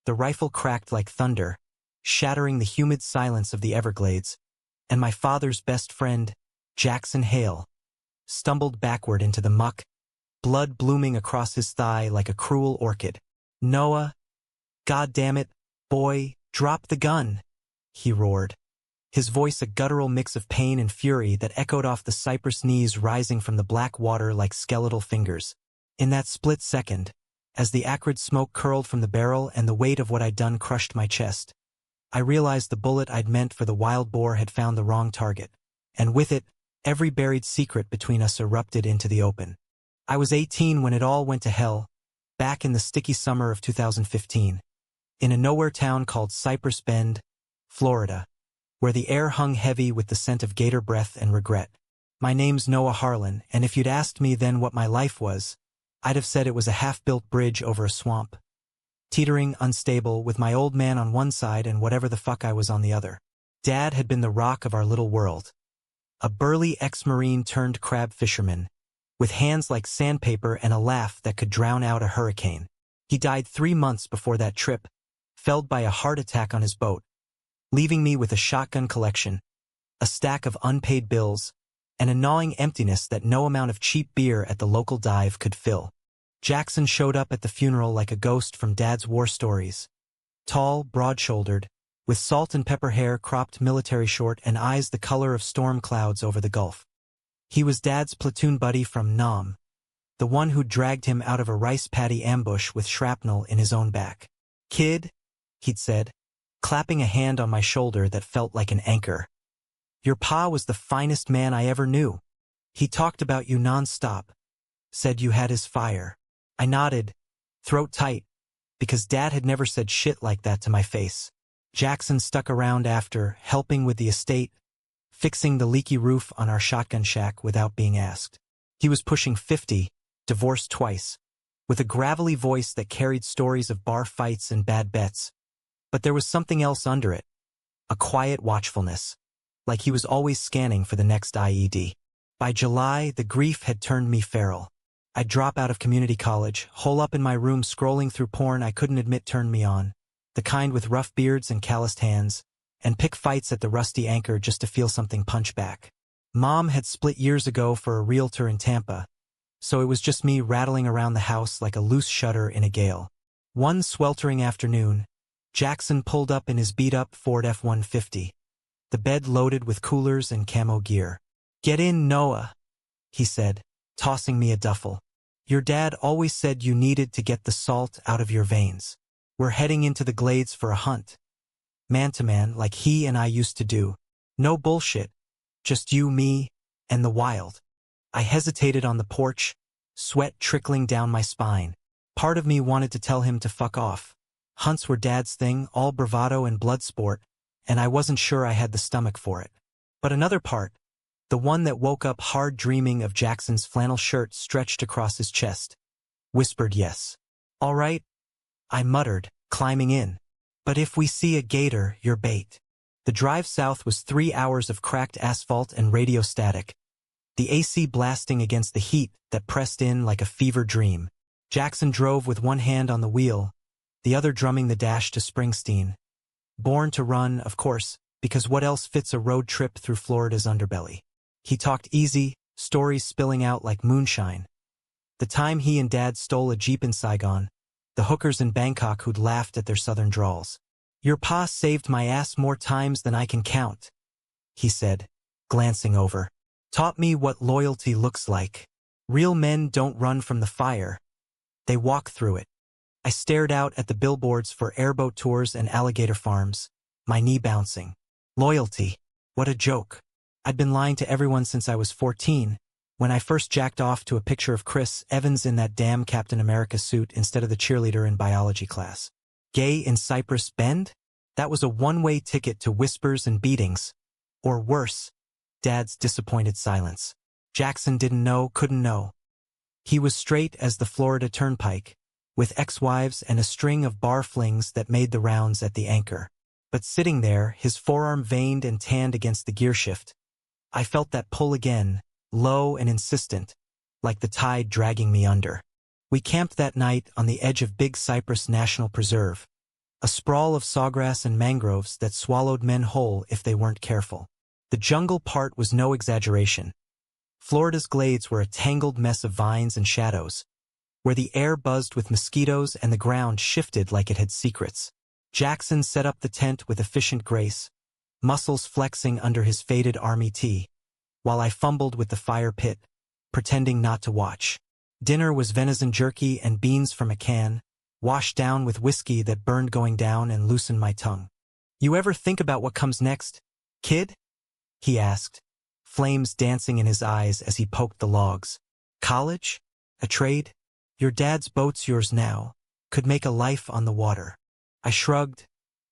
The rifle cracked like thunder, shattering the humid silence of the Everglades, and my father's best friend, Jackson Hale, stumbled backward into the muck, blood blooming across his thigh like a cruel orchid. "Noah, God damn it, boy, drop the gun," he roared, his voice a guttural mix of pain and fury that echoed off the cypress knees rising from the black water like skeletal fingers. In that split second, as the acrid smoke curled from the barrel and the weight of what I'd done crushed my chest, I realized the bullet I'd meant for the wild boar had found the wrong target, and with it, every buried secret between us erupted into the open. I was 18 when it all went to hell, back in the sticky summer of 2015, in a nowhere town called Cypress Bend, Florida, where the air hung heavy with the scent of gator breath and regret. My name's Noah Harlan, and if you'd asked me then what my life was, I'd have said it was a half-built bridge over a swamp, teetering, unstable, with my old man on one side and whatever the fuck I was on the other. Dad had been the rock of our little world, a burly ex-Marine turned crab fisherman, with hands like sandpaper and a laugh that could drown out a hurricane. He died 3 months before that trip, felled by a heart attack on his boat, leaving me with a shotgun collection, a stack of unpaid bills, and a gnawing emptiness that no amount of cheap beer at the local dive could fill. Jackson showed up at the funeral like a ghost from Dad's war stories. Tall, broad-shouldered, with salt and pepper hair, cropped military short, and eyes the color of storm clouds over the Gulf. He was Dad's platoon buddy from Nam, the one who dragged him out of a rice paddy ambush with shrapnel in his own back. "Kid," he'd said, clapping a hand on my shoulder that felt like an anchor, "your pa was the finest man I ever knew. He talked about you non-stop, said you had his fire." I nodded, throat tight, because Dad had never said shit like that to my face. Jackson stuck around after, helping with the estate, fixing the leaky roof on our shotgun shack without being asked. He was pushing 50, divorced twice, with a gravelly voice that carried stories of bar fights and bad bets. But there was something else under it, a quiet watchfulness, like he was always scanning for the next IED. By July, the grief had turned me feral. I'd drop out of community college, hole up in my room scrolling through porn I couldn't admit turned me on, the kind with rough beards and calloused hands, and pick fights at the Rusty Anchor just to feel something punch back. Mom had split years ago for a realtor in Tampa, so it was just me rattling around the house like a loose shutter in a gale. One sweltering afternoon, Jackson pulled up in his beat-up Ford F-150, the bed loaded with coolers and camo gear. "Get in, Noah," he said, tossing me a duffel. "Your dad always said you needed to get the salt out of your veins. We're heading into the glades for a hunt. Man to man, like he and I used to do. No bullshit. Just you, me, and the wild." I hesitated on the porch, sweat trickling down my spine. Part of me wanted to tell him to fuck off. Hunts were Dad's thing, all bravado and blood sport, and I wasn't sure I had the stomach for it. But another part, the one that woke up hard dreaming of Jackson's flannel shirt stretched across his chest, whispered yes. "All right," I muttered, climbing in. "But if we see a gator, you're bait." The drive south was 3 hours of cracked asphalt and radio static, the AC blasting against the heat that pressed in like a fever dream. Jackson drove with one hand on the wheel, the other drumming the dash to Springsteen. Born to run, of course, because what else fits a road trip through Florida's underbelly? He talked easy, stories spilling out like moonshine. The time he and Dad stole a Jeep in Saigon, the hookers in Bangkok who'd laughed at their southern drawls. "Your pa saved my ass more times than I can count," he said, glancing over. "Taught me what loyalty looks like. Real men don't run from the fire. They walk through it." I stared out at the billboards for airboat tours and alligator farms, my knee bouncing. Loyalty. What a joke. I'd been lying to everyone since I was 14, when I first jacked off to a picture of Chris Evans in that damn Captain America suit instead of the cheerleader in biology class. Gay in Cypress Bend? That was a one-way ticket to whispers and beatings. Or worse, Dad's disappointed silence. Jackson didn't know, couldn't know. He was straight as the Florida Turnpike, with ex-wives and a string of bar flings that made the rounds at the Anchor. But sitting there, his forearm veined and tanned against the gearshift, I felt that pull again, low and insistent, like the tide dragging me under. We camped that night on the edge of Big Cypress National Preserve, a sprawl of sawgrass and mangroves that swallowed men whole if they weren't careful. The jungle part was no exaggeration. Florida's glades were a tangled mess of vines and shadows, where the air buzzed with mosquitoes and the ground shifted like it had secrets. Jackson set up the tent with efficient grace, muscles flexing under his faded army tee, while I fumbled with the fire pit, pretending not to watch. Dinner was venison jerky and beans from a can, washed down with whiskey that burned going down and loosened my tongue. "You ever think about what comes next, kid?" he asked, flames dancing in his eyes as he poked the logs. "College? A trade? Your dad's boat's yours now. Could make a life on the water." I shrugged,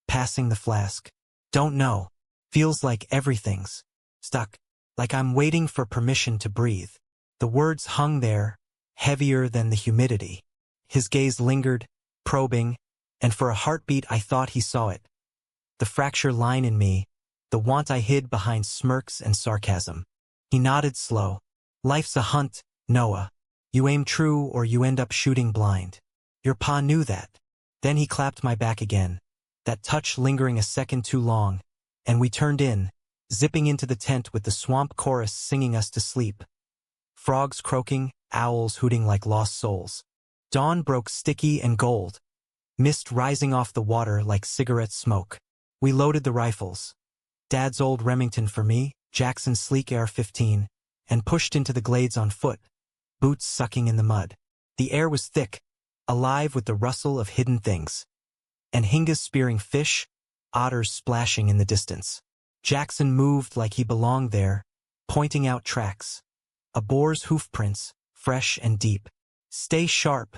passing the flask. "Don't know. Feels like everything's stuck. Like I'm waiting for permission to breathe." The words hung there, heavier than the humidity. His gaze lingered, probing, and for a heartbeat I thought he saw it. The fracture line in me, the want I hid behind smirks and sarcasm. He nodded slow. "Life's a hunt, Noah. You aim true or you end up shooting blind. Your pa knew that." Then he clapped my back again, that touch lingering a second too long, and we turned in, zipping into the tent with the swamp chorus singing us to sleep. Frogs croaking, owls hooting like lost souls. Dawn broke sticky and gold, mist rising off the water like cigarette smoke. We loaded the rifles. Dad's old Remington for me, Jackson's sleek AR-15, and pushed into the glades on foot, boots sucking in the mud. The air was thick, alive with the rustle of hidden things. Anhingas spearing fish, otters splashing in the distance. Jackson moved like he belonged there, pointing out tracks. A boar's hoof prints, fresh and deep. "Stay sharp,"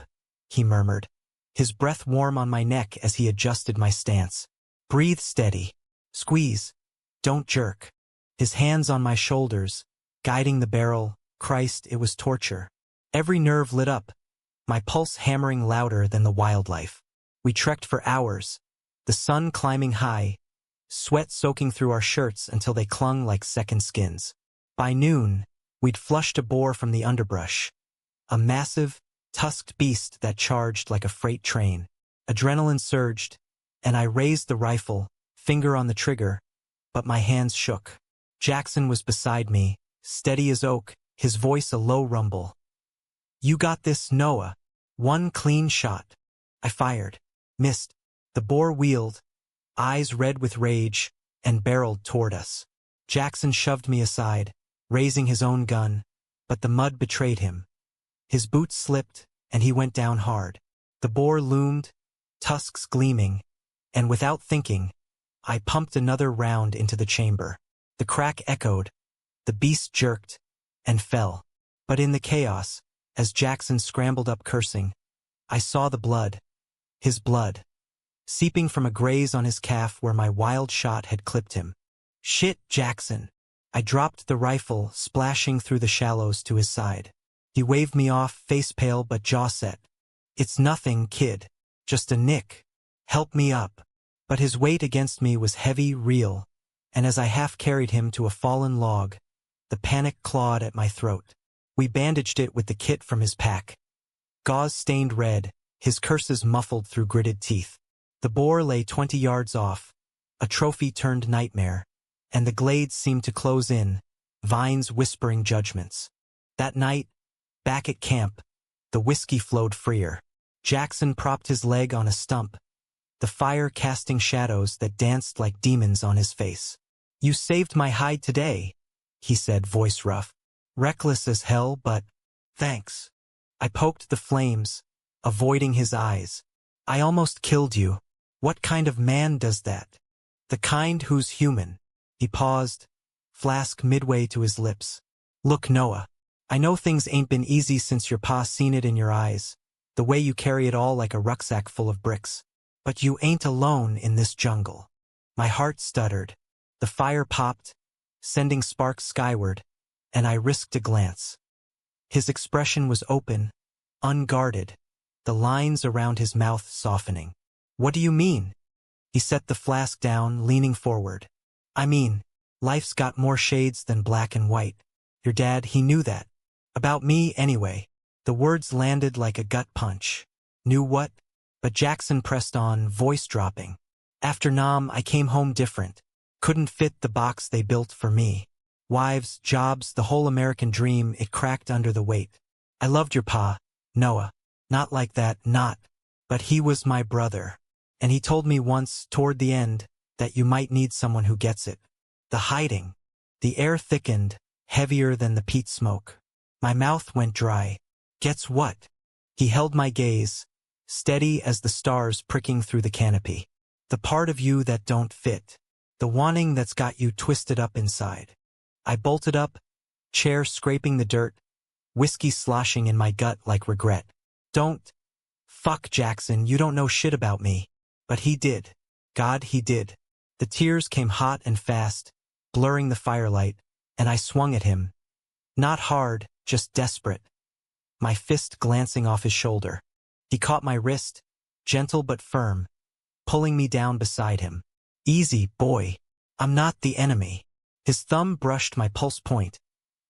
he murmured, his breath warm on my neck as he adjusted my stance. "Breathe steady. Squeeze. Don't jerk." His hands on my shoulders, guiding the barrel. Christ, it was torture. Every nerve lit up, my pulse hammering louder than the wildlife. We trekked for hours, the sun climbing high, sweat soaking through our shirts until they clung like second skins. By noon, we'd flushed a boar from the underbrush, a massive, tusked beast that charged like a freight train. Adrenaline surged, and I raised the rifle, finger on the trigger, but my hands shook. Jackson was beside me, steady as oak, his voice a low rumble. "You got this, Noah. One clean shot." I fired, missed. The boar wheeled, eyes red with rage, and barreled toward us. Jackson shoved me aside, raising his own gun, but the mud betrayed him. His boots slipped, and he went down hard. The boar loomed, tusks gleaming, and without thinking, I pumped another round into the chamber. The crack echoed, the beast jerked, and fell. But in the chaos, as Jackson scrambled up cursing, I saw the blood, his blood, seeping from a graze on his calf where my wild shot had clipped him. "Shit, Jackson." I dropped the rifle, splashing through the shallows to his side. He waved me off, face pale but jaw set. "It's nothing, kid. Just a nick. Help me up." But his weight against me was heavy, real, and as I half-carried him to a fallen log, the panic clawed at my throat. We bandaged it with the kit from his pack. Gauze stained red, his curses muffled through gritted teeth. The boar lay 20 yards off, a trophy turned nightmare, and the glades seemed to close in, vines whispering judgments. That night, back at camp, the whiskey flowed freer. Jackson propped his leg on a stump, the fire casting shadows that danced like demons on his face. "You saved my hide today," he said, voice rough. "Reckless as hell, but thanks." I poked the flames, avoiding his eyes. "I almost killed you. What kind of man does that?" "The kind who's human." He paused, flask midway to his lips. "Look, Noah, I know things ain't been easy since your pa seen it in your eyes, the way you carry it all like a rucksack full of bricks. But you ain't alone in this jungle." My heart stuttered. The fire popped, sending sparks skyward, and I risked a glance. His expression was open, unguarded, the lines around his mouth softening. "What do you mean?" He set the flask down, leaning forward. "I mean, life's got more shades than black and white. Your dad, he knew that. About me, anyway." The words landed like a gut punch. "Knew what?" But Jackson pressed on, voice dropping. After Nam, I came home different. Couldn't fit the box they built for me. Wives, jobs, the whole American dream, it cracked under the weight. I loved your pa, Noah. Not like that, not. But he was my brother. And he told me once, toward the end, that you might need someone who gets it. The hiding. The air thickened, heavier than the peat smoke. My mouth went dry. Gets what? He held my gaze, steady as the stars pricking through the canopy. The part of you that don't fit. The wanting that's got you twisted up inside. I bolted up, chair scraping the dirt, whiskey sloshing in my gut like regret. Don't. Fuck, Jackson, you don't know shit about me. But he did. God, he did. The tears came hot and fast, blurring the firelight, and I swung at him. Not hard, just desperate. My fist glancing off his shoulder. He caught my wrist, gentle but firm, pulling me down beside him. Easy, boy. I'm not the enemy. His thumb brushed my pulse point,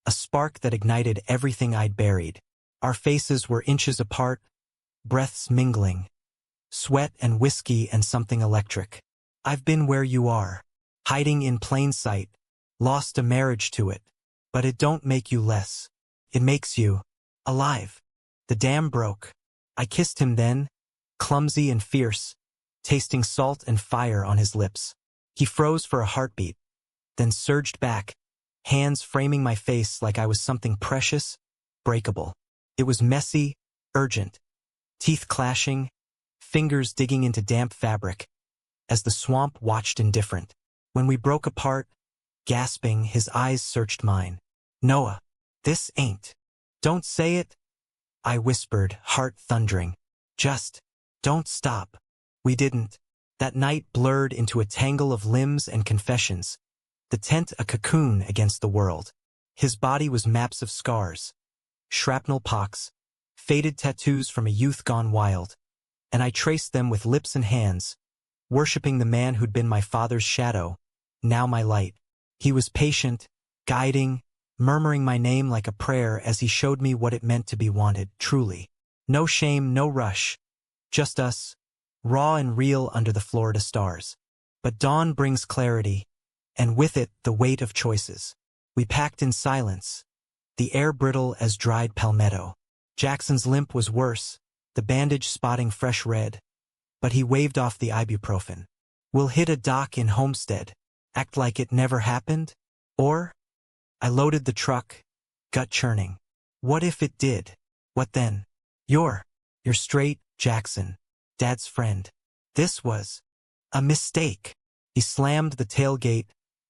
a spark that ignited everything I'd buried. Our faces were inches apart, breaths mingling. Sweat and whiskey and something electric. I've been where you are, hiding in plain sight, lost a marriage to it. But it don't make you less. It makes you alive. The dam broke. I kissed him then, clumsy and fierce, tasting salt and fire on his lips. He froze for a heartbeat, then surged back, hands framing my face like I was something precious, breakable. It was messy, urgent, teeth clashing, fingers digging into damp fabric, as the swamp watched indifferent. When we broke apart, gasping, his eyes searched mine. Noah, this ain't. Don't say it. I whispered, heart thundering. Just, don't stop. We didn't. That night blurred into a tangle of limbs and confessions. The tent a cocoon against the world. His body was maps of scars, shrapnel pocks, faded tattoos from a youth gone wild. And I traced them with lips and hands, worshipping the man who'd been my father's shadow, now my light. He was patient, guiding, murmuring my name like a prayer as he showed me what it meant to be wanted, truly. No shame, no rush. Just us, raw and real under the Florida stars. But dawn brings clarity, and with it the weight of choices. We packed in silence, the air brittle as dried palmetto. Jackson's limp was worse, the bandage spotting fresh red. But he waved off the ibuprofen. We'll hit a dock in Homestead, act like it never happened? Or? I loaded the truck, gut churning. What if it did? What then? You're straight, Jackson, Dad's friend. This was a mistake. He slammed the tailgate,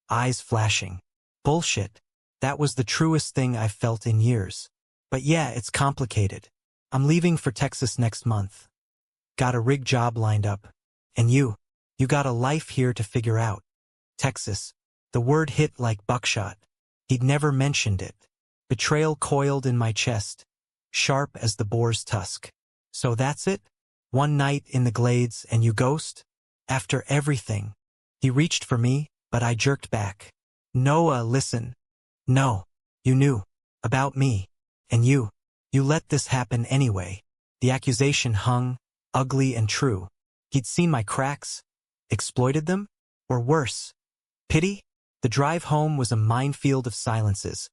eyes flashing. Bullshit. That was the truest thing I've felt in years. But yeah, it's complicated. I'm leaving for Texas next month. Got a rig job lined up. And you got a life here to figure out. Texas. The word hit like buckshot. He'd never mentioned it. Betrayal coiled in my chest, sharp as the boar's tusk. So that's it? One night in the glades and you ghost? After everything. He reached for me, but I jerked back. Noah, listen. No. You knew. About me. And you let this happen anyway. The accusation hung, ugly and true. He'd seen my cracks, exploited them, or worse. Pity? The drive home was a minefield of silences.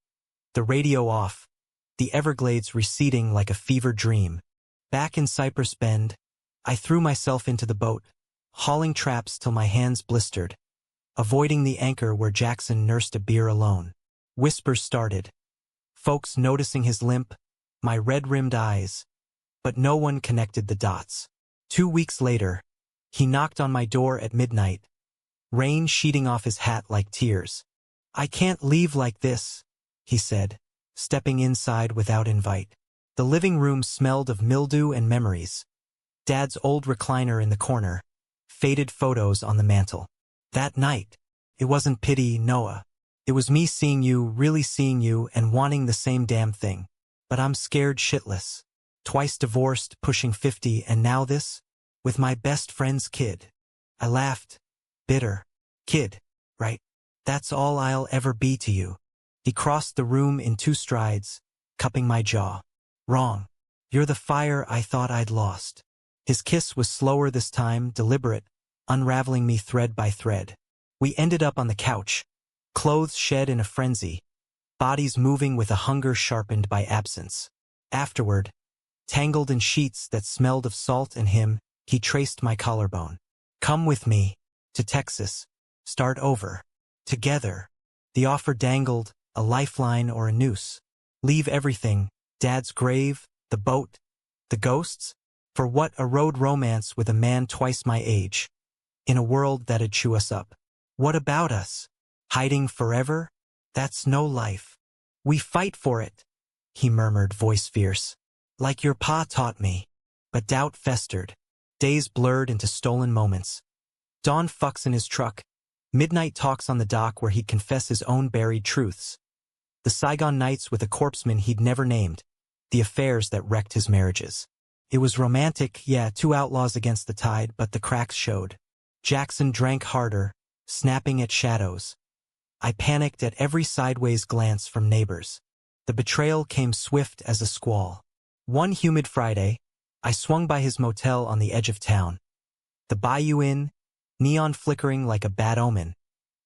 The radio off, the Everglades receding like a fever dream. Back in Cypress Bend, I threw myself into the boat, hauling traps till my hands blistered, avoiding the anchor where Jackson nursed a beer alone. Whispers started. Folks noticing his limp, my red-rimmed eyes, but no one connected the dots. 2 weeks later, he knocked on my door at midnight, rain sheeting off his hat like tears. I can't leave like this, he said, stepping inside without invite. The living room smelled of mildew and memories. Dad's old recliner in the corner, faded photos on the mantel. That night, it wasn't pity, Noah. It was me seeing you, really seeing you, and wanting the same damn thing. But I'm scared shitless. Twice divorced, pushing 50, and now this? With my best friend's kid. I laughed. Bitter. Kid, right? That's all I'll ever be to you. He crossed the room in 2 strides, cupping my jaw. Wrong. You're the fire I thought I'd lost. His kiss was slower this time, deliberate, unraveling me thread by thread. We ended up on the couch, clothes shed in a frenzy, bodies moving with a hunger sharpened by absence. Afterward, tangled in sheets that smelled of salt and him, he traced my collarbone. Come with me, to Texas. Start over. Together. The offer dangled, a lifeline or a noose. Leave everything, Dad's grave, the boat, the ghosts? For what a road romance with a man twice my age, in a world that'd chew us up. What about us? Hiding forever? That's no life. We fight for it, he murmured, voice fierce. Like your pa taught me. But doubt festered. Days blurred into stolen moments. Dawn fucks in his truck. Midnight talks on the dock where he'd confess his own buried truths. The Saigon nights with a corpseman he'd never named. The affairs that wrecked his marriages. It was romantic, yeah, two outlaws against the tide, but the cracks showed. Jackson drank harder, snapping at shadows. I panicked at every sideways glance from neighbors. The betrayal came swift as a squall. One humid Friday, I swung by his motel on the edge of town. The Bayou Inn, neon flickering like a bad omen.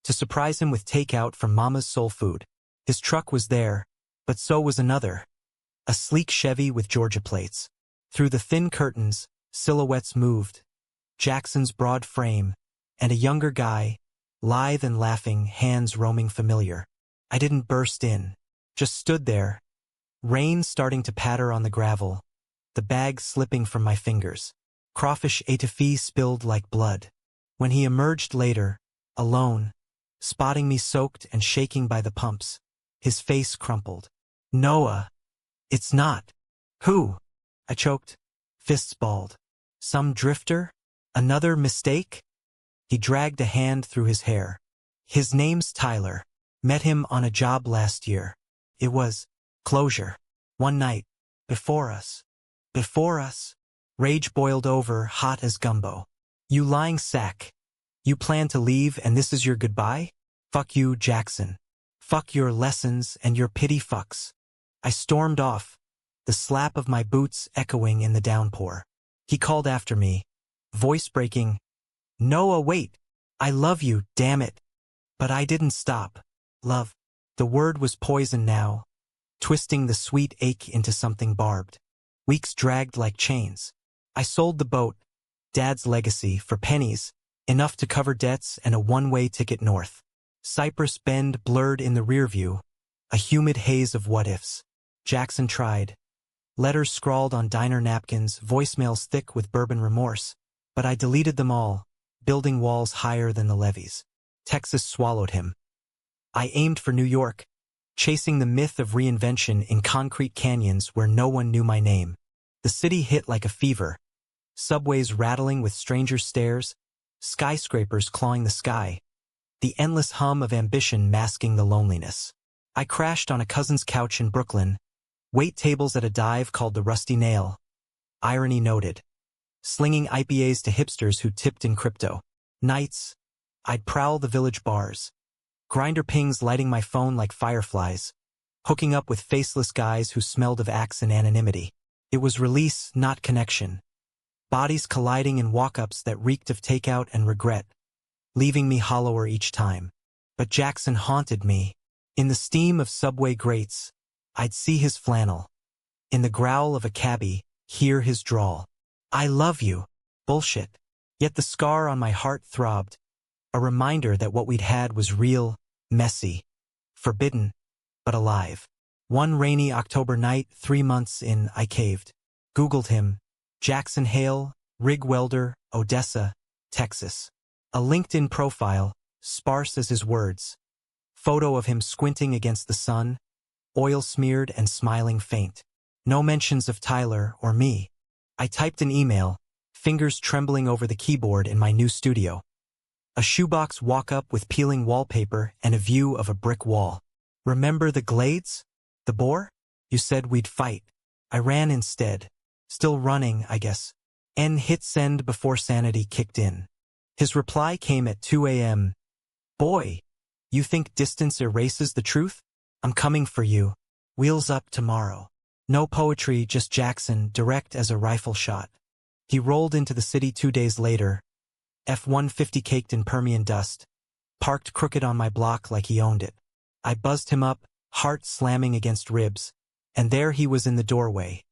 To surprise him with takeout from Mama's soul food. His truck was there, but so was another. A sleek Chevy with Georgia plates. Through the thin curtains, silhouettes moved. Jackson's broad frame, and a younger guy, lithe and laughing, hands roaming familiar. I didn't burst in, just stood there. Rain starting to patter on the gravel, the bag slipping from my fingers. Crawfish étouffée spilled like blood. When he emerged later, alone, spotting me soaked and shaking by the pumps, his face crumpled. Noah. It's not. Who? I choked, fists balled. Some drifter? Another mistake? He dragged a hand through his hair. His name's Tyler. Met him on a job last year. It was closure. One night. Before us. Before us. Rage boiled over, hot as gumbo. You lying sack. You plan to leave and this is your goodbye? Fuck you, Jackson. Fuck your lessons and your pity fucks. I stormed off, the slap of my boots echoing in the downpour. He called after me, voice breaking. Noah, wait. I love you, damn it. But I didn't stop. Love. The word was poison now, twisting the sweet ache into something barbed. Weeks dragged like chains. I sold the boat, Dad's legacy, for pennies, enough to cover debts and a one-way ticket north. Cypress Bend blurred in the rearview, a humid haze of what-ifs. Jackson tried. Letters scrawled on diner napkins, voicemails thick with bourbon remorse. But I deleted them all, building walls higher than the levees. Texas swallowed him. I aimed for New York, chasing the myth of reinvention in concrete canyons where no one knew my name. The city hit like a fever. Subways rattling with stranger stares, skyscrapers clawing the sky. The endless hum of ambition masking the loneliness. I crashed on a cousin's couch in Brooklyn, wait tables at a dive called the Rusty Nail. Irony noted. Slinging IPAs to hipsters who tipped in crypto. Nights, I'd prowl the village bars. Grinder pings lighting my phone like fireflies. Hooking up with faceless guys who smelled of axe and anonymity. It was release, not connection. Bodies colliding in walk-ups that reeked of takeout and regret, leaving me hollower each time. But Jackson haunted me. In the steam of subway grates, I'd see his flannel. In the growl of a cabbie, hear his drawl. I love you. Bullshit. Yet the scar on my heart throbbed. A reminder that what we'd had was real, messy, forbidden, but alive. One rainy October night, 3 months in, I caved. Googled him. Jackson Hale, rig welder, Odessa, Texas. A LinkedIn profile, sparse as his words. Photo of him squinting against the sun, oil-smeared and smiling faint. No mentions of Tyler or me. I typed an email, fingers trembling over the keyboard in my new studio. A shoebox walk-up with peeling wallpaper and a view of a brick wall. Remember the Glades? The boar? You said we'd fight. I ran instead. Still running, I guess. Hit send before sanity kicked in. His reply came at 2 a.m. Boy, you think distance erases the truth? I'm coming for you. Wheels up tomorrow. No poetry, just Jackson, direct as a rifle shot. He rolled into the city 2 days later, F-150 caked in Permian dust, parked crooked on my block like he owned it. I buzzed him up, heart slamming against ribs, and there he was in the doorway.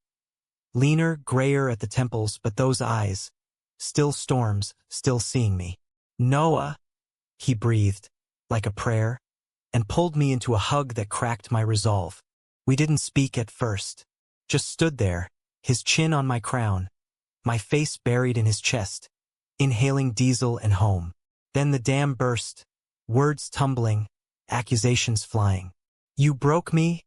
Leaner, grayer at the temples, but those eyes, still storms, still seeing me. "Noah," he breathed, like a prayer, and pulled me into a hug that cracked my resolve. We didn't speak at first, just stood there, his chin on my crown, my face buried in his chest, inhaling diesel and home. Then the dam burst, words tumbling, accusations flying. "You broke me,"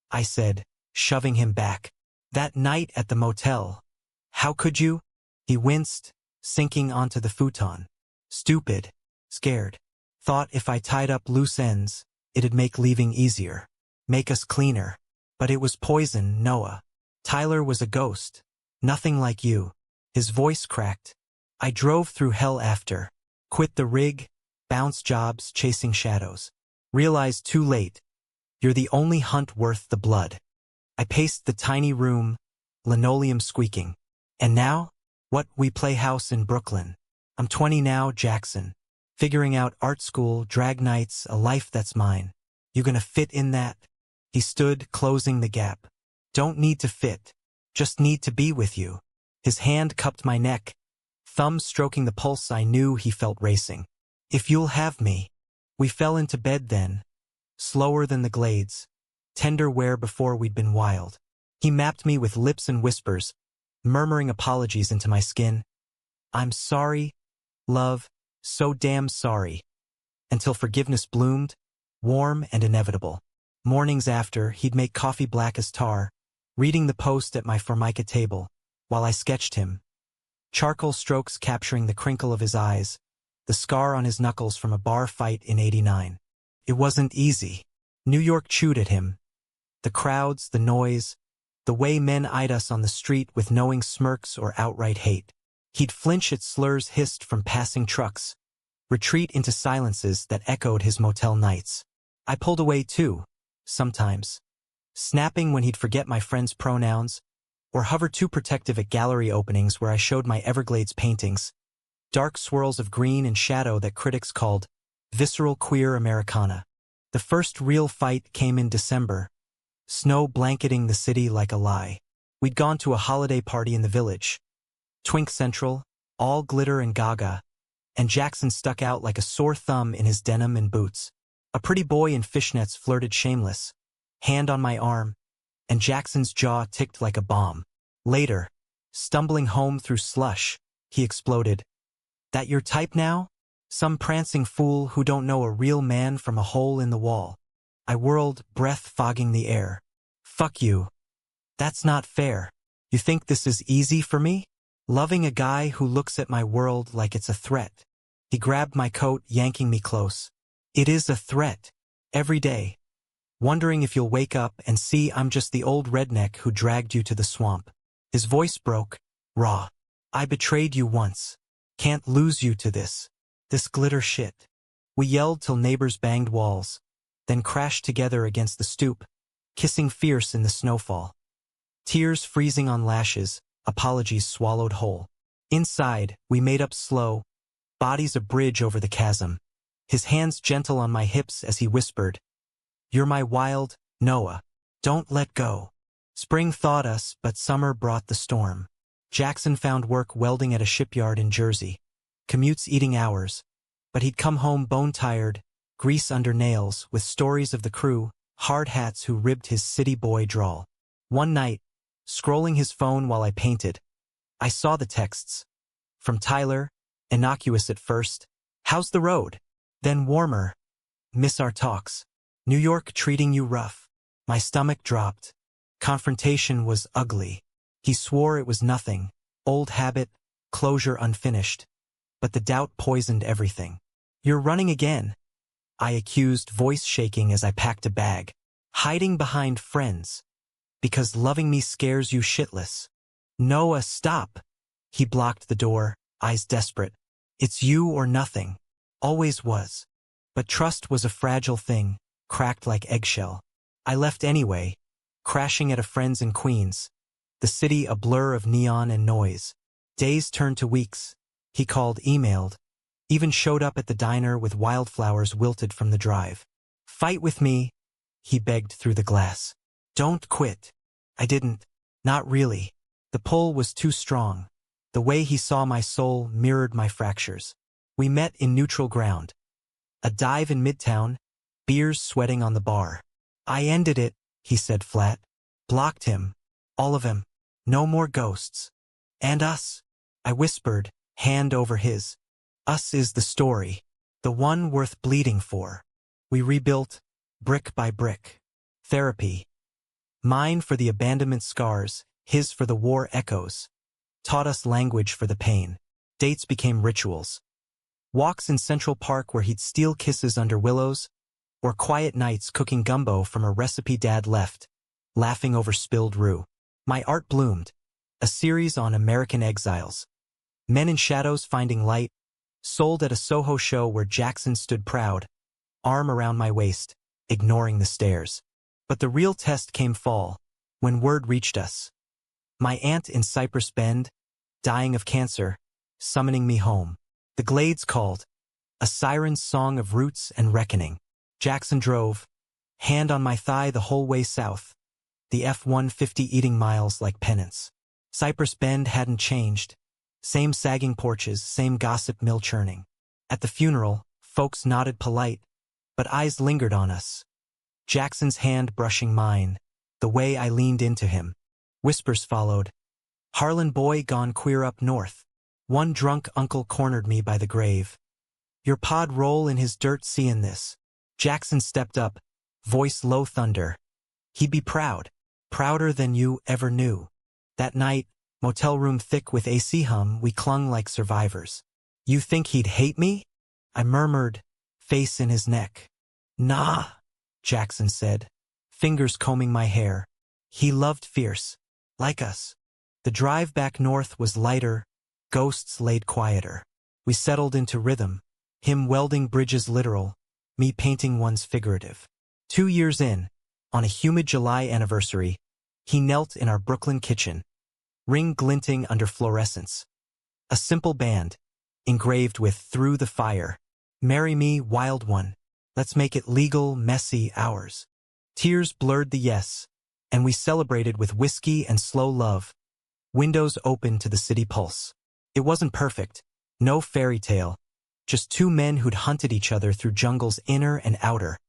I said, shoving him back. "That night at the motel. How could you?" He winced, sinking onto the futon. "Stupid. Scared. Thought if I tied up loose ends, it'd make leaving easier. Make us cleaner. But it was poison, Noah. Tyler was a ghost. Nothing like you." His voice cracked. "I drove through hell after. Quit the rig, bounce jobs, chasing shadows. Realized too late. You're the only hunt worth the blood." I paced the tiny room, linoleum squeaking. "And now? What, we play house in Brooklyn. I'm 20 now, Jackson. Figuring out art school, drag nights, a life that's mine. You gonna fit in that?" He stood, closing the gap. "Don't need to fit. Just need to be with you." His hand cupped my neck, thumb stroking the pulse I knew he felt racing. "If you'll have me." We fell into bed then, slower than the glades, tender where before we'd been wild. He mapped me with lips and whispers, murmuring apologies into my skin. "I'm sorry, love, so damn sorry." Until forgiveness bloomed, warm and inevitable. Mornings after, he'd make coffee black as tar, reading the Post at my Formica table, while I sketched him. Charcoal strokes capturing the crinkle of his eyes, the scar on his knuckles from a bar fight in '89. It wasn't easy. New York chewed at him. The crowds, the noise, the way men eyed us on the street with knowing smirks or outright hate. He'd flinch at slurs hissed from passing trucks, retreat into silences that echoed his motel nights. I pulled away too, sometimes, snapping when he'd forget my friends' pronouns, or hover too protective at gallery openings where I showed my Everglades paintings, dark swirls of green and shadow that critics called visceral queer Americana. The first real fight came in December, snow blanketing the city like a lie. We'd gone to a holiday party in the village, Twink Central, all glitter and gaga, and Jackson stuck out like a sore thumb in his denim and boots. A pretty boy in fishnets flirted shameless, hand on my arm, and Jackson's jaw ticked like a bomb. Later, stumbling home through slush, he exploded. "That your type now? Some prancing fool who don't know a real man from a hole in the wall." I whirled, breath fogging the air. "Fuck you. That's not fair. You think this is easy for me? Loving a guy who looks at my world like it's a threat." He grabbed my coat, yanking me close. "It is a threat. Every day. Wondering if you'll wake up and see I'm just the old redneck who dragged you to the swamp." His voice broke, raw. "I betrayed you once. Can't lose you to this glitter shit." We yelled till neighbors banged walls, then crashed together against the stoop, kissing fierce in the snowfall. Tears freezing on lashes, apologies swallowed whole. Inside, we made up slow, bodies a bridge over the chasm. His hands gentle on my hips as he whispered, "You're my wild, Noah. Don't let go." Spring thawed us, but summer brought the storm. Jackson found work welding at a shipyard in Jersey. Commutes eating hours. But he'd come home bone-tired, grease under nails, with stories of the crew, hard hats who ribbed his city boy drawl. One night, scrolling his phone while I painted, I saw the texts. From Tyler, innocuous at first, "How's the road?" Then warmer, "Miss our talks. New York treating you rough." My stomach dropped. Confrontation was ugly. He swore it was nothing, old habit, closure unfinished. But the doubt poisoned everything. "You're running again," I accused, voice shaking as I packed a bag. "Hiding behind friends. Because loving me scares you shitless." "Noah, stop." He blocked the door, eyes desperate. "It's you or nothing. Always was." But trust was a fragile thing, cracked like eggshell. I left anyway, crashing at a friend's in Queens, the city a blur of neon and noise. Days turned to weeks. He called, emailed, even showed up at the diner with wildflowers wilted from the drive. Fight with me, he begged through the glass. Don't quit. I didn't. Not really. The pull was too strong. The way he saw my soul mirrored my fractures. We met in neutral ground. A dive in Midtown, beers sweating on the bar. I ended it, he said flat. Blocked him. All of him. No more ghosts. And us, I whispered, hand over his. Us is the story. The one worth bleeding for. We rebuilt, brick by brick. Therapy. Mine for the abandonment scars, his for the war echoes. Taught us language for the pain. Dates became rituals. Walks in Central Park where he'd steal kisses under willows, or quiet nights cooking gumbo from a recipe Dad left, laughing over spilled roux. My art bloomed. A series on American exiles. Men in Shadows Finding Light, sold at a Soho show where Jackson stood proud, arm around my waist, ignoring the stares. But the real test came fall, when word reached us. My aunt in Cypress Bend, dying of cancer, summoning me home. The Glades called, a siren's song of roots and reckoning. Jackson drove, hand on my thigh the whole way south, the F-150 eating miles like penance. Cypress Bend hadn't changed. Same sagging porches, same gossip mill churning. At the funeral, folks nodded polite, but eyes lingered on us. Jackson's hand brushing mine, the way I leaned into him. Whispers followed. Harlan boy gone queer up north. One drunk uncle cornered me by the grave. Your pod roll in his dirt seein' this. Jackson stepped up, voice low thunder. He'd be proud, prouder than you ever knew. That night, motel room thick with AC hum, we clung like survivors. You think he'd hate me? I murmured, face in his neck. Nah, Jackson said, fingers combing my hair. He loved fierce, like us. The drive back north was lighter, ghosts laid quieter. We settled into rhythm, him welding bridges literal, me painting ones figurative. 2 years in, on a humid July anniversary, he knelt in our Brooklyn kitchen, ring glinting under fluorescence. A simple band, engraved with Through the Fire. Marry me, wild one. Let's make it legal, messy, ours. Tears blurred the yes, and we celebrated with whiskey and slow love. Windows open to the city pulse. It wasn't perfect, no fairy tale, just two men who'd hunted each other through jungles inner and outer,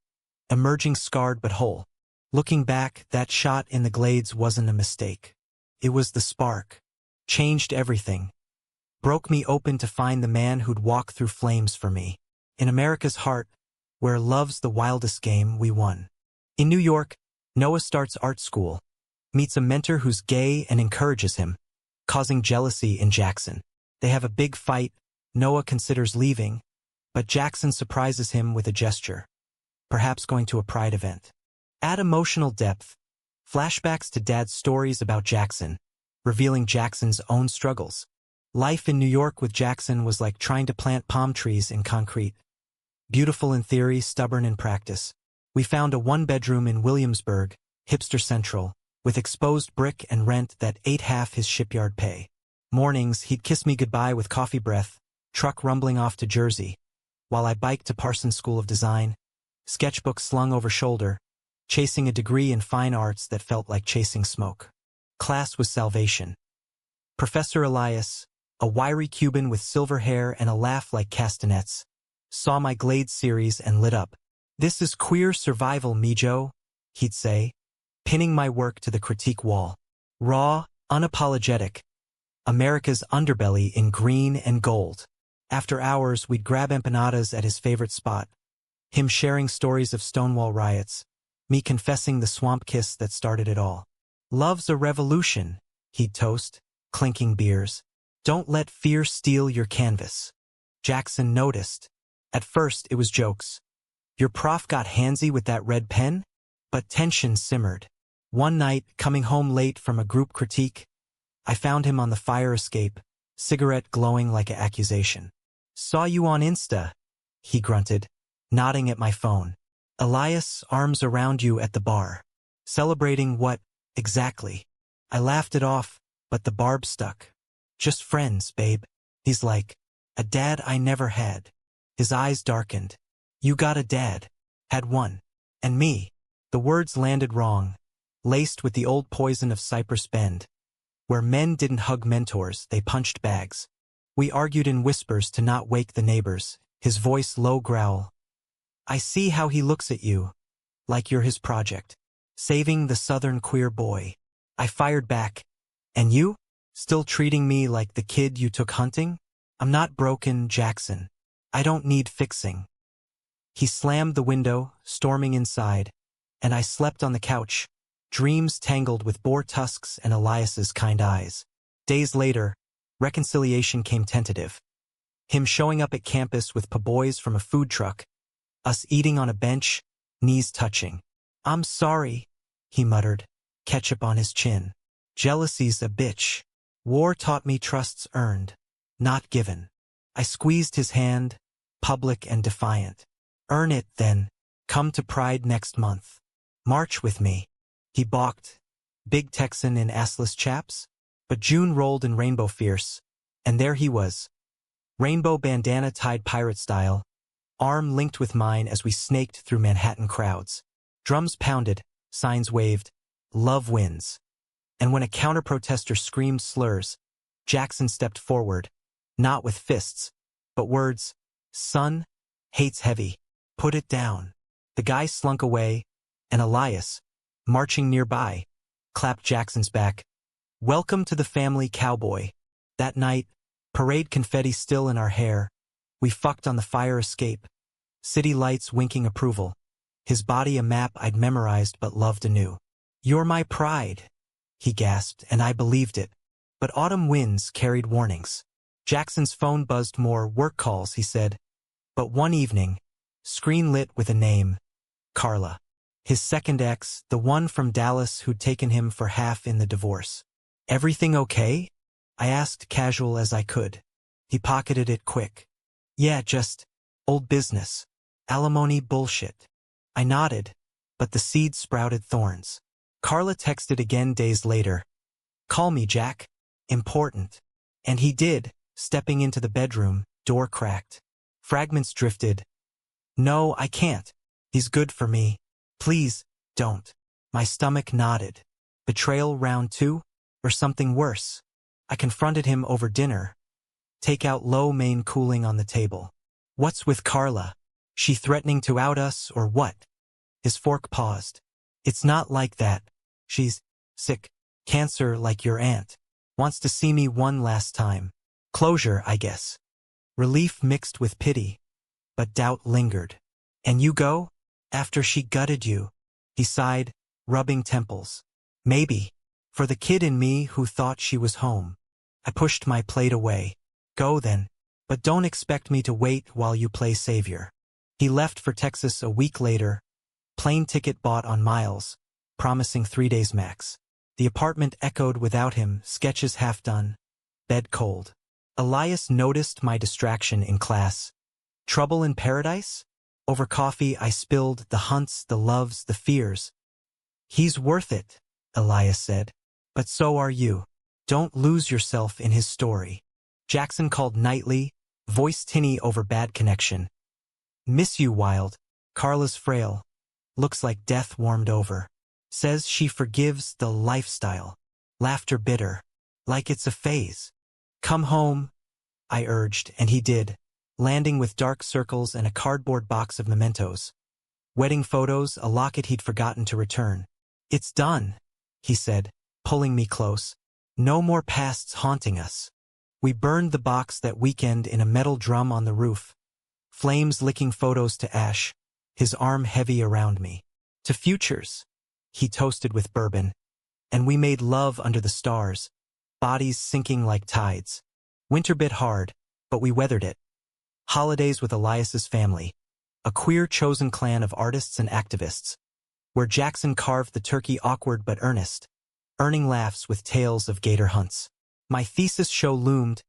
emerging scarred but whole. Looking back, that shot in the Glades wasn't a mistake. It was the spark. Changed everything. Broke me open to find the man who'd walk through flames for me. In America's heart, where love's the wildest game, we won. In New York, Noah starts art school, meets a mentor who's gay and encourages him, causing jealousy in Jackson. They have a big fight. Noah considers leaving, but Jackson surprises him with a gesture, perhaps going to a pride event. Add emotional depth, flashbacks to Dad's stories about Jackson, revealing Jackson's own struggles. Life in New York with Jackson was like trying to plant palm trees in concrete. Beautiful in theory, stubborn in practice. We found a one-bedroom in Williamsburg, hipster central, with exposed brick and rent that ate half his shipyard pay. Mornings, he'd kiss me goodbye with coffee breath, truck rumbling off to Jersey, while I biked to Parsons School of Design, sketchbook slung over shoulder, chasing a degree in fine arts that felt like chasing smoke. Class was salvation. Professor Elias, a wiry Cuban with silver hair and a laugh like castanets, saw my Glades series and lit up. This is queer survival, mijo, he'd say, pinning my work to the critique wall. Raw, unapologetic. America's underbelly in green and gold. After hours, we'd grab empanadas at his favorite spot. Him sharing stories of Stonewall riots. Me confessing the swamp kiss that started it all. Love's a revolution, he'd toast, clinking beers. Don't let fear steal your canvas. Jackson noticed. At first, it was jokes. Your prof got handsy with that red pen? But tension simmered. One night, coming home late from a group critique, I found him on the fire escape, cigarette glowing like an accusation. Saw you on Insta, he grunted, nodding at my phone. Elias, arms around you at the bar. Celebrating what, exactly? I laughed it off, but the barb stuck. Just friends, babe. He's like, a dad I never had. His eyes darkened. You got a dad. Had one. And me. The words landed wrong, laced with the old poison of Cypress Bend. Where men didn't hug mentors, they punched bags. We argued in whispers to not wake the neighbors, his voice low growl. I see how he looks at you, like you're his project. Saving the southern queer boy. I fired back. And you? Still treating me like the kid you took hunting? I'm not broken, Jackson. I don't need fixing. He slammed the window, storming inside, and I slept on the couch, dreams tangled with boar tusks and Elias's kind eyes. Days later, reconciliation came tentative. Him showing up at campus with boys from a food truck, us eating on a bench, knees touching. I'm sorry, he muttered, ketchup on his chin. Jealousy's a bitch. War taught me trust's earned, not given. I squeezed his hand, public and defiant. Earn it, then. Come to Pride next month. March with me. He balked. Big Texan in assless chaps? But June rolled in rainbow fierce, and there he was. Rainbow bandana tied pirate style, arm linked with mine as we snaked through Manhattan crowds. Drums pounded, signs waved. Love wins. And when a counter-protester screamed slurs, Jackson stepped forward, not with fists, but words. Son, hate's heavy. Put it down. The guy slunk away, and Elias, marching nearby, clapped Jackson's back. Welcome to the family, cowboy. That night, parade confetti still in our hair, we fucked on the fire escape, city lights winking approval. His body a map I'd memorized but loved anew. You're my pride, he gasped, and I believed it. But autumn winds carried warnings. Jackson's phone buzzed more work calls, he said. But one evening, screen lit with a name, Carla. His second ex, the one from Dallas who'd taken him for half in the divorce. Everything okay? I asked casual as I could. He pocketed it quick. Yeah, just old business. Alimony bullshit. I nodded, but the seed sprouted thorns. Carla texted again days later. Call me, Jack. Important. And he did, stepping into the bedroom, door cracked. Fragments drifted. No, I can't. He's good for me. Please, don't. My stomach nodded. Betrayal round 2? Or something worse? I confronted him over dinner. Take out low main cooling on the table. What's with Carla? She threatening to out us or what? His fork paused. It's not like that. She's sick. Cancer like your aunt. Wants to see me one last time. Closure, I guess. Relief mixed with pity. But doubt lingered. And you go? After she gutted you? He sighed, rubbing temples. Maybe. For the kid in me who thought she was home. I pushed my plate away. Go then. But don't expect me to wait while you play savior. He left for Texas a week later. Plane ticket bought on miles, promising 3 days max. The apartment echoed without him, sketches half done. Bed cold. Elias noticed my distraction in class. Trouble in paradise? Over coffee I spilled the hunts, the loves, the fears. He's worth it, Elias said. But so are you. Don't lose yourself in his story. Jackson called nightly, voice tinny over bad connection. Miss you, Wild. Carla's frail. Looks like death warmed over. Says she forgives the lifestyle. Laughter bitter. Like it's a phase. Come home, I urged, and he did, landing with dark circles and a cardboard box of mementos. Wedding photos, a locket he'd forgotten to return. It's done, he said, pulling me close. No more pasts haunting us. We burned the box that weekend in a metal drum on the roof. Flames licking photos to ash, his arm heavy around me. To futures, he toasted with bourbon. And we made love under the stars, bodies sinking like tides. Winter bit hard, but we weathered it. Holidays with Elias's family, a queer chosen clan of artists and activists, where Jackson carved the turkey awkward but earnest, earning laughs with tales of gator hunts. My thesis show loomed,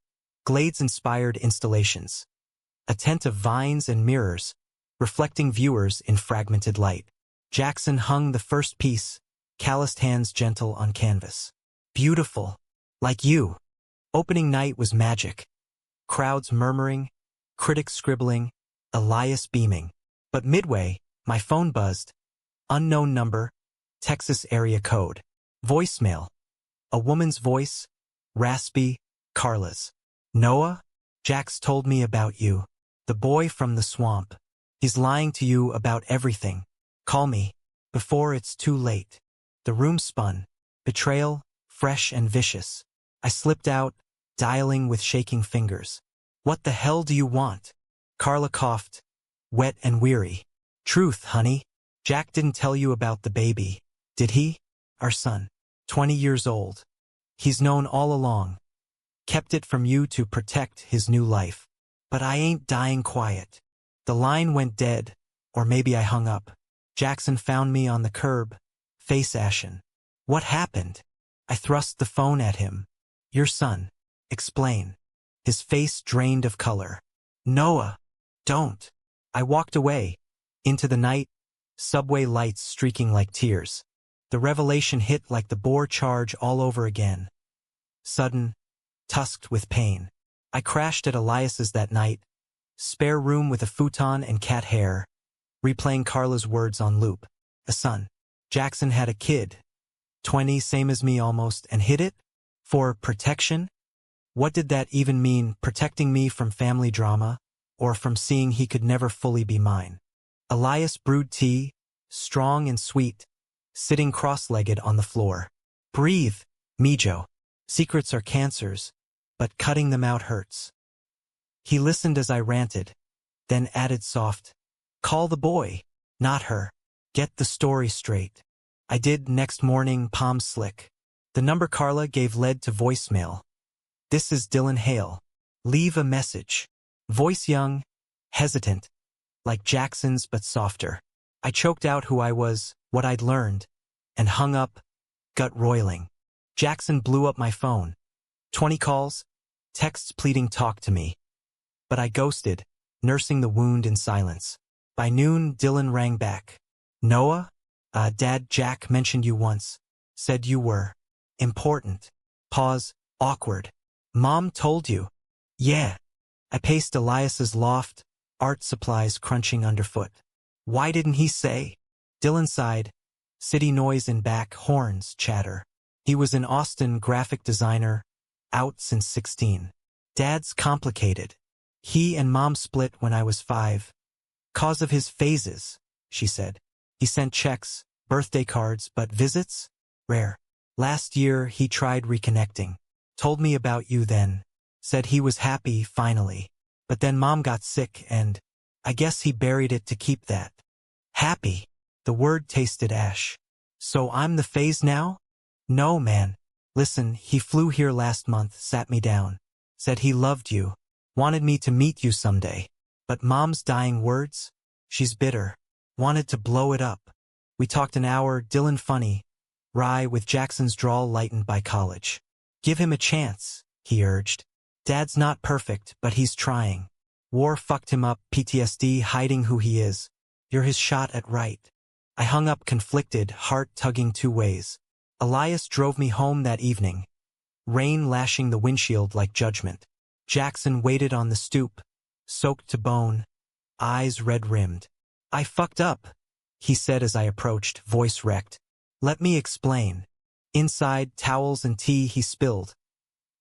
Glades-inspired installations. A tent of vines and mirrors, reflecting viewers in fragmented light. Jackson hung the first piece, calloused hands gentle on canvas. Beautiful. Like you. Opening night was magic. Crowds murmuring, critics scribbling, Elias beaming. But midway, my phone buzzed. Unknown number, Texas area code. Voicemail. A woman's voice, raspy, Carla's. Noah? Jax told me about you. The boy from the swamp. He's lying to you about everything. Call me, before it's too late. The room spun. Betrayal, fresh and vicious. I slipped out, dialing with shaking fingers. What the hell do you want? Carla coughed, wet and weary. Truth, honey. Jack didn't tell you about the baby, did he? Our son. 20 years old. He's known all along. Kept it from you to protect his new life. But I ain't dying quiet. The line went dead, or maybe I hung up. Jackson found me on the curb, face ashen. What happened? I thrust the phone at him. Your son. Explain. His face drained of color. Noah. Don't. I walked away. Into the night, subway lights streaking like tears. The revelation hit like the Boer charge all over again. Sudden, tusked with pain. I crashed at Elias's that night. Spare room with a futon and cat hair. Replaying Carla's words on loop. A son. Jackson had a kid. 20, same as me almost, and hid it? For protection? What did that even mean, protecting me from family drama, or from seeing he could never fully be mine? Elias brewed tea, strong and sweet, sitting cross-legged on the floor. Breathe, Mijo. Secrets are cancers, but cutting them out hurts. He listened as I ranted, then added soft, call the boy, not her. Get the story straight. I did. Next morning, palms slick. The number Carla gave led to voicemail. This is Dylan Hale. Leave a message. Voice young, hesitant, like Jackson's but softer. I choked out who I was, what I'd learned, and hung up, gut roiling. Jackson blew up my phone. 20 calls, texts pleading talk to me. But I ghosted, nursing the wound in silence. By noon, Dylan rang back. Noah? Dad, Jack mentioned you once. Said you were important. Pause, awkward. Mom told you. Yeah. I paced Elias's loft, art supplies crunching underfoot. Why didn't he say? Dylan sighed. City noise in back, horns, chatter. He was an Austin graphic designer, out since 16. Dad's complicated. He and Mom split when I was 5. Cause of his phases, she said. He sent checks, birthday cards, but visits? Rare. Last year, he tried reconnecting. Told me about you then. Said he was happy, finally. But then Mom got sick and I guess he buried it to keep that. Happy. The word tasted ash. So I'm the phase now? No, man. Listen, he flew here last month, sat me down. Said he loved you. Wanted me to meet you someday. But Mom's dying words? She's bitter. Wanted to blow it up. We talked an hour, Dylan funny. Wry with Jackson's drawl lightened by college. Give him a chance, he urged. Dad's not perfect, but he's trying. War fucked him up, PTSD, hiding who he is. You're his shot at right. I hung up conflicted, heart tugging 2 ways. Elias drove me home that evening. Rain lashing the windshield like judgment. Jackson waited on the stoop, soaked to bone, eyes red-rimmed. I fucked up, he said as I approached, voice wrecked. Let me explain. Inside, towels and tea he spilled.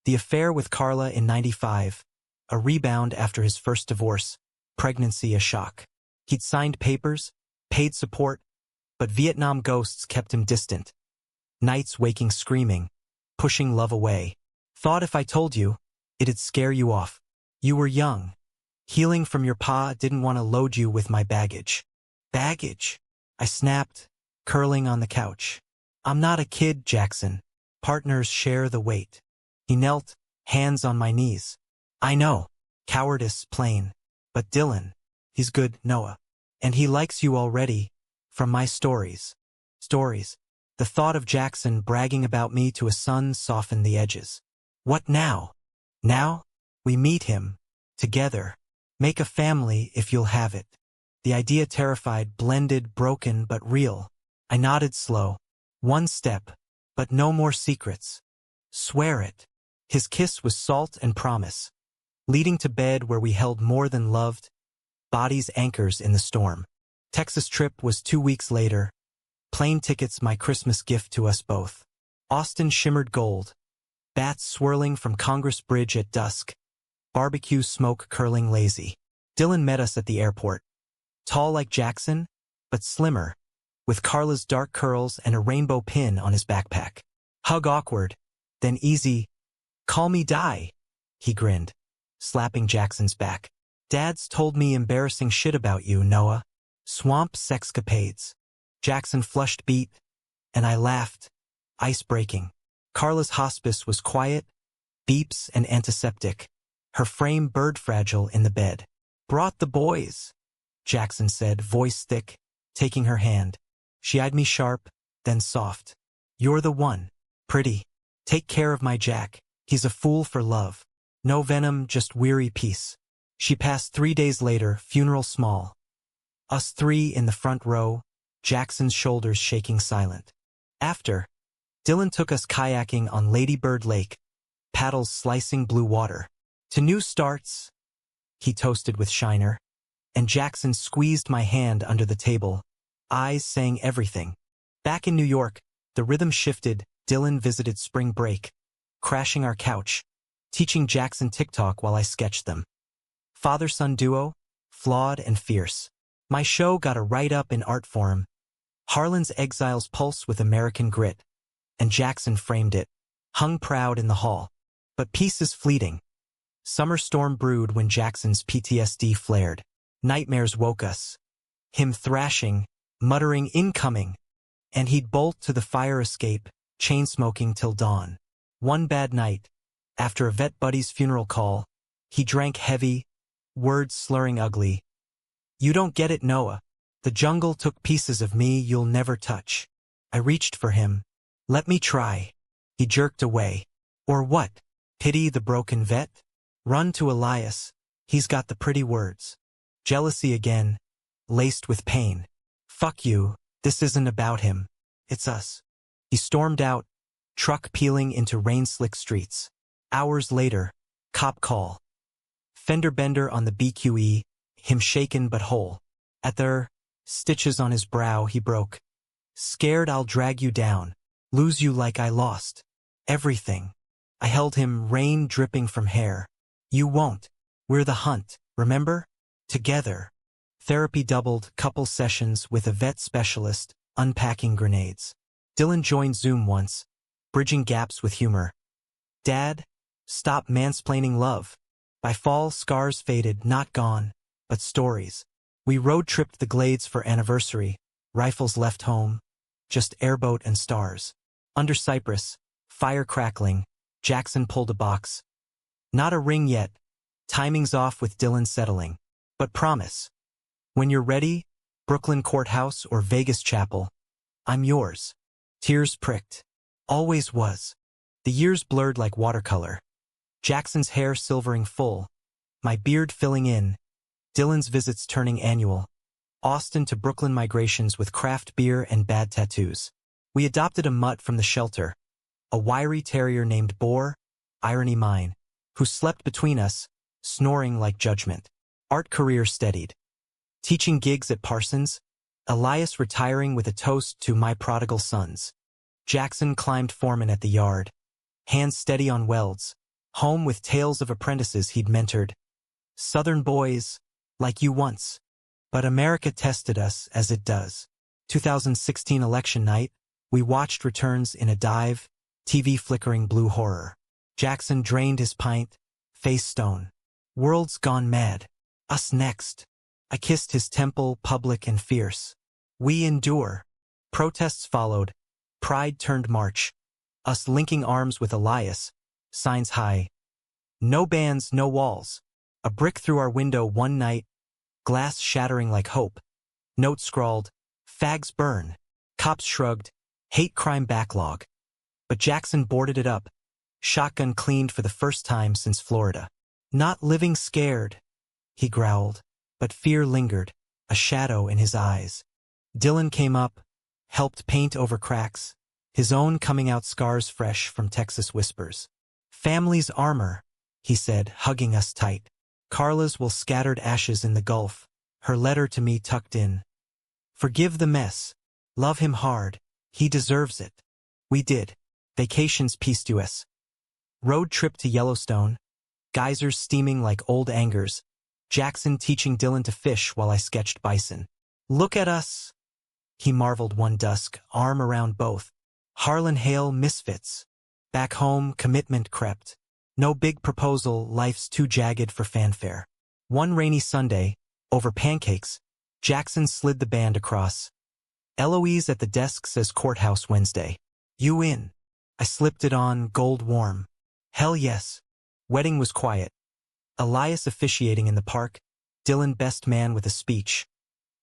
The affair with Carla in 95. A rebound after his first divorce. Pregnancy a shock. He'd signed papers, paid support, but Vietnam ghosts kept him distant. Nights waking screaming, pushing love away. Thought if I told you, it'd scare you off. You were young. Healing from your pa, didn't want to load you with my baggage. Baggage? I snapped, curling on the couch. I'm not a kid, Jackson. Partners share the weight. He knelt, hands on my knees. I know. Cowardice, plain. But Dylan, he's good, Noah. And he likes you already, from my stories. Stories. The thought of Jackson bragging about me to a son softened the edges. What now? Now? We meet him. Together. Make a family if you'll have it. The idea terrified, blended, broken, but real. I nodded slow. 1 step. But no more secrets. Swear it. His kiss was salt and promise, leading to bed where we held more than loved, bodies anchors in the storm. Texas trip was 2 weeks later, plane tickets my Christmas gift to us both. Austin shimmered gold, bats swirling from Congress Bridge at dusk, barbecue smoke curling lazy. Dylan met us at the airport, tall like Jackson, but slimmer, with Carla's dark curls and a rainbow pin on his backpack. Hug awkward, then easy. Call me Di, he grinned, slapping Jackson's back. Dad's told me embarrassing shit about you, Noah. Swamp sexcapades. Jackson flushed beat, and I laughed, ice-breaking. Carla's hospice was quiet, beeps and antiseptic, her frame bird-fragile in the bed. Brought the boys, Jackson said, voice thick, taking her hand. She eyed me sharp, then soft. You're the one. Pretty. Take care of my Jack. He's a fool for love. No venom, just weary peace. She passed 3 days later, funeral small. Us three in the front row, Jackson's shoulders shaking silent. After, Dylan took us kayaking on Lady Bird Lake, paddles slicing blue water. To new starts, he toasted with Shiner, and Jackson squeezed my hand under the table, eyes saying everything. Back in New York, the rhythm shifted. Dylan visited spring break, crashing our couch, teaching Jackson TikTok while I sketched them. Father-son duo, flawed and fierce. My show got a write-up in art form. Harlan's Exiles pulse with American grit, and Jackson framed it, hung proud in the hall. But peace is fleeting. Summer storm brewed when Jackson's PTSD flared. Nightmares woke us. Him thrashing, muttering incoming, and he'd bolt to the fire escape, chain-smoking till dawn. One bad night, after a vet buddy's funeral call, he drank heavy, words slurring ugly. You don't get it, Noah. The jungle took pieces of me you'll never touch. I reached for him. Let me try. He jerked away. Or what? Pity the broken vet? Run to Elias. He's got the pretty words. Jealousy again, laced with pain. Fuck you. This isn't about him. It's us. He stormed out, truck peeling into rain-slick streets. Hours later, cop call. Fender bender on the BQE, him shaken but whole. At their stitches on his brow he broke. Scared I'll drag you down, lose you like I lost everything. I held him, rain dripping from hair. You won't. We're the hunt, remember? Together. Therapy doubled, couple sessions with a vet specialist, unpacking grenades. Dylan joined Zoom once, bridging gaps with humor. Dad, stop mansplaining love. By fall, scars faded, not gone, but stories. We road-tripped the glades for anniversary, rifles left home, just airboat and stars. Under cypress, fire crackling, Jackson pulled a box. Not a ring yet, timing's off with Dylan settling. But promise, when you're ready, Brooklyn Courthouse or Vegas Chapel, I'm yours. Tears pricked. Always was. The years blurred like watercolor. Jackson's hair silvering full, my beard filling in, Dylan's visits turning annual. Austin to Brooklyn migrations with craft beer and bad tattoos. We adopted a mutt from the shelter, a wiry terrier named Boar, irony mine, who slept between us, snoring like judgment. Art career steadied. Teaching gigs at Parsons, Elias retiring with a toast to my prodigal sons. Jackson climbed foreman at the yard, hands steady on welds, home with tales of apprentices he'd mentored. Southern boys, like you once. But America tested us as it does. 2016 election night, we watched returns in a dive, TV flickering blue horror. Jackson drained his pint, face stone. World's gone mad. Us next. I kissed his temple, public and fierce. We endure. Protests followed. Pride turned march. Us linking arms with Elias. Signs high. No bans, no walls. A brick through our window one night. Glass shattering like hope. Note scrawled, fags burn. Cops shrugged, hate crime backlog. But Jackson boarded it up. Shotgun cleaned for the first time since Florida. Not living scared, he growled, but fear lingered, a shadow in his eyes. Dylan came up, helped paint over cracks, his own coming out scars fresh from Texas whispers. Family's armor, he said, hugging us tight. Carla's will scattered ashes in the gulf, her letter to me tucked in. Forgive the mess. Love him hard. He deserves it. We did. Vacations pieced us. Road trip to Yellowstone. Geysers steaming like old angers. Jackson teaching Dylan to fish while I sketched bison. Look at us, he marveled one dusk, arm around both. Harlan Hale misfits. Back home, commitment crept. No big proposal, life's too jagged for fanfare. One rainy Sunday, over pancakes, Jackson slid the band across. Eloise at the desk says courthouse Wednesday. You in? I slipped it on, gold warm. Hell yes. Wedding was quiet. Elias officiating in the park, Dylan best man with a speech.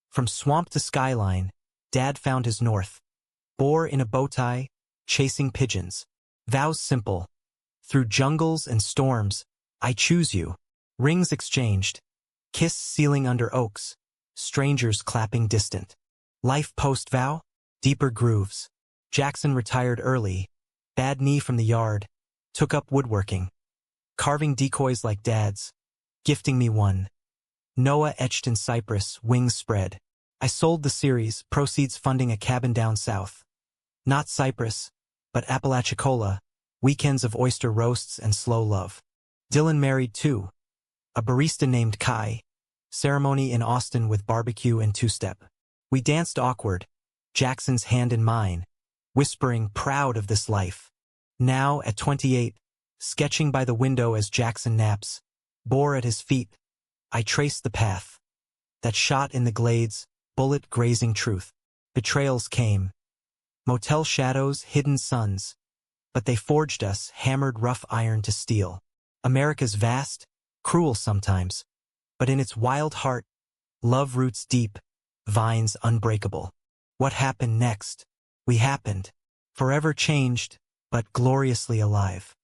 From swamp to skyline, Dad found his north. Boar in a bow tie, chasing pigeons. Vows simple. Through jungles and storms, I choose you. Rings exchanged. Kiss sealing under oaks. Strangers clapping distant. Life post-vow? Deeper grooves. Jackson retired early. Bad knee from the yard. Took up woodworking. Carving decoys like Dad's. Gifting me one. Noah etched in cypress, wings spread. I sold the series, proceeds funding a cabin down south. Not cypress, but Apalachicola, weekends of oyster roasts and slow love. Dylan married too. A barista named Kai. Ceremony in Austin with barbecue and two-step. We danced awkward, Jackson's hand in mine, whispering proud of this life. Now, at 28, sketching by the window as Jackson naps, boar at his feet, I trace the path. That shot in the glades, bullet grazing truth. Betrayals came. Motel shadows, hidden suns. But they forged us, hammered rough iron to steel. America's vast, cruel sometimes. But in its wild heart, love roots deep, vines unbreakable. What happened next? We happened. Forever changed, but gloriously alive.